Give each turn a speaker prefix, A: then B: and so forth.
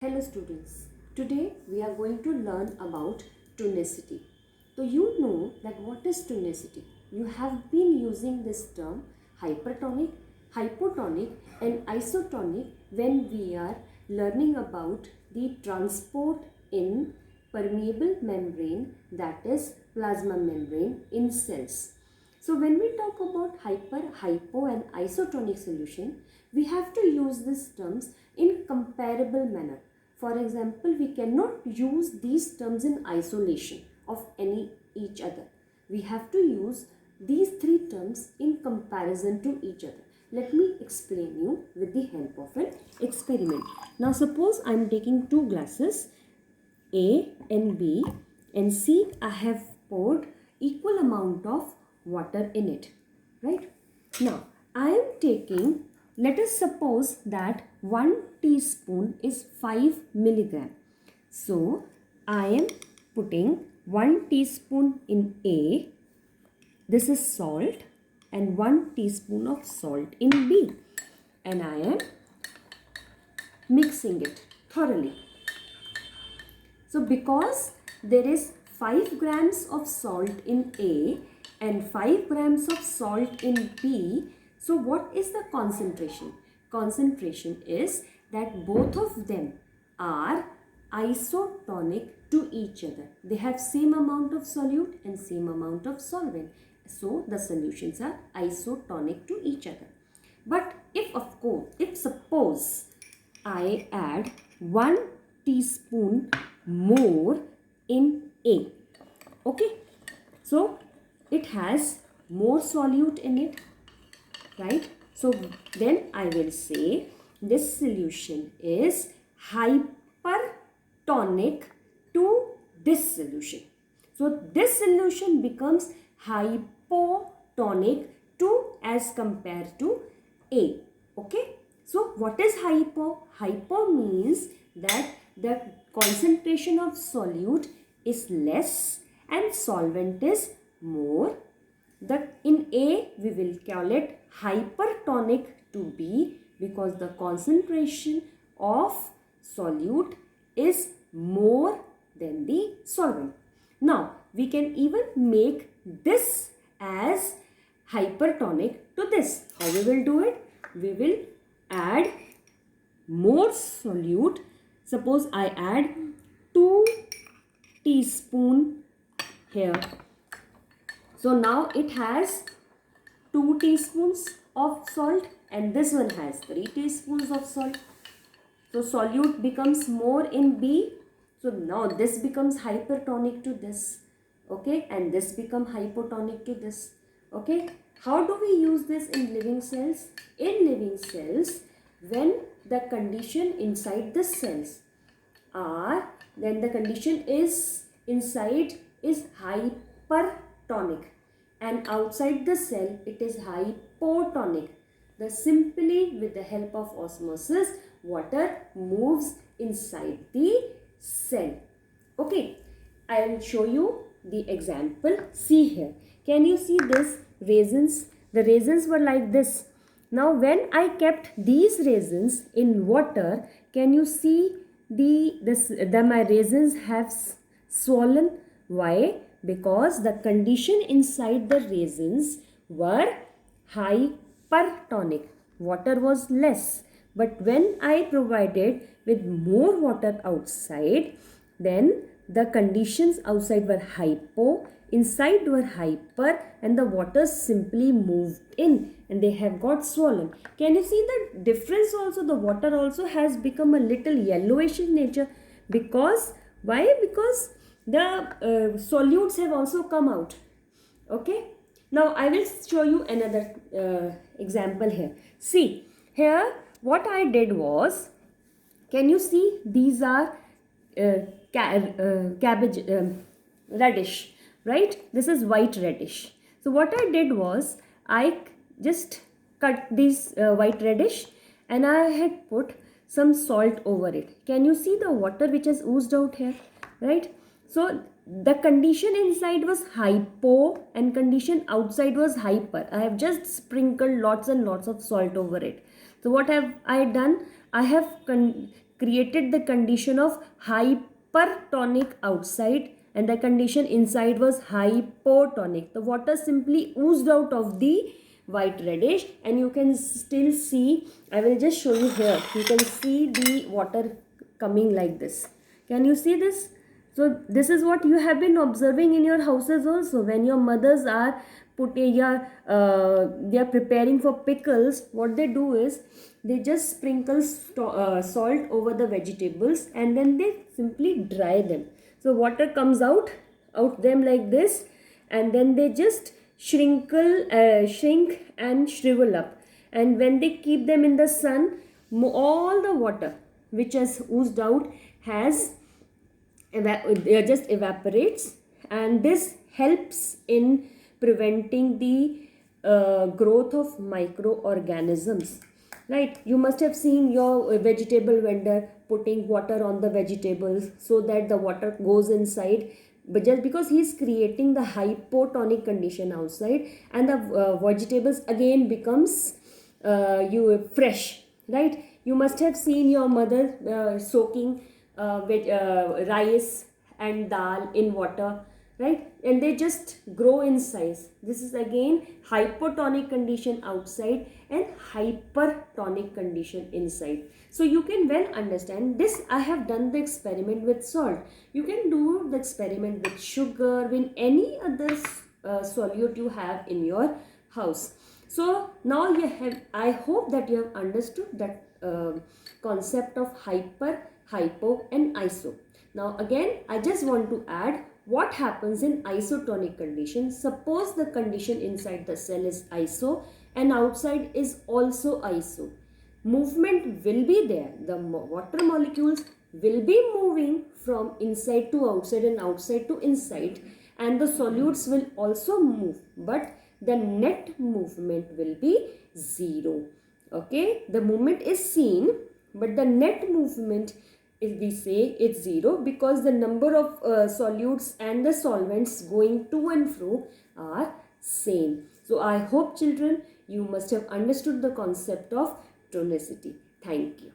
A: Hello students, today we are going to learn about tonicity. So you know that what is tonicity? You have been using this term hypertonic, hypotonic and isotonic when we are learning about the transport in permeable membrane, that is plasma membrane in cells. So when we talk about hyper, hypo and isotonic solution, we have to use these terms in comparable manner. For example, we cannot use these terms in isolation of each other. We have to use these three terms in comparison to each other. Let me explain you with the help of an experiment. Now suppose I am taking two glasses A and B, and see I have poured equal amount of water in it, right? Now I am taking, let us suppose that 1 teaspoon is 5 milligram. So I am putting 1 teaspoon in A, this is salt, and 1 teaspoon of salt in B, and I am mixing it thoroughly. So because there is 5 grams of salt in A and 5 grams of salt in B, so what is the concentration? Concentration is that both of them are isotonic to each other. They have same amount of solute and same amount of solvent. So the solutions are isotonic to each other. But if suppose I add 1 teaspoon more in A, okay, so it has more solute in it, right? So then I will say this solution is hypertonic to this solution. So this solution becomes hypotonic to as compared to A, okay? So what is hypo? Hypo means that the concentration of solute is less and solvent is more. In A we will call it hypertonic to B because the concentration of solute is more than the solvent. Now we can even make this as hypertonic to this. How we will do it? We will add more solute. Suppose I add 2 teaspoon here. So now it has 2 teaspoons of salt and this one has 3 teaspoons of salt. So solute becomes more in B. So now this becomes hypertonic to this, okay, and this become hypotonic to this, okay. How do we use this in living cells? In living cells, when the condition inside the cells are, then the condition is inside is hypertonic and outside the cell it is hypotonic. Simply with the help of osmosis, water moves inside the cell. Okay, I will show you the example. See here. Can you see this raisins? The raisins were like this. Now when I kept these raisins in water, can you see my raisins have swollen? Why? Because the condition inside the raisins were hypertonic. Water was less. But when I provided with more water outside, then the conditions outside were hypo, inside were hyper, and the water simply moved in and they have got swollen. Can you see the difference also? The water also has become a little yellowish in nature. Because, why? Because the solutes have also come out. Okay. Now I will show you another example here. See, here what I did was, can you see these are cabbage, radish, right? This is white radish. So what I did was, I just cut this white radish and I had put some salt over it. Can you see the water which has oozed out here, right? So the condition inside was hypo and condition outside was hyper. I have just sprinkled lots and lots of salt over it. So what have I done? I have created the condition of hypertonic outside and the condition inside was hypotonic. The water simply oozed out of the white radish, and you can still see, I will just show you here, you can see the water coming like this. Can you see this? So this is what you have been observing in your houses also. When your mothers are they are preparing for pickles, what they do is they just sprinkle salt over the vegetables and then they simply dry them. So water comes out them like this, and then they just shrink and shrivel up, and when they keep them in the sun, all the water which has oozed out has just evaporates, and this helps in preventing the growth of microorganisms. Right, you must have seen your vegetable vendor putting water on the vegetables so that the water goes inside, but just because he is creating the hypotonic condition outside, and the vegetables again becomes you fresh. Right, you must have seen your mother soaking rice and dal in water, right, and they just grow in size. This is again hypotonic condition outside and hypertonic condition inside. So you can well understand this. I have done the experiment with salt. You can do the experiment with sugar, with any other solute you have in your house. So now I hope that you have understood that concept of hyper, hypo and iso. Now again, I just want to add what happens in isotonic condition. Suppose the condition inside the cell is iso and outside is also iso. Movement will be there. The water molecules will be moving from inside to outside and outside to inside, and the solutes will also move, but the net movement will be zero. Okay, the movement is seen, but the net movement, if we say it's zero, because the number of solutes and the solvents going to and fro are same. So I hope children, you must have understood the concept of tonicity. Thank you.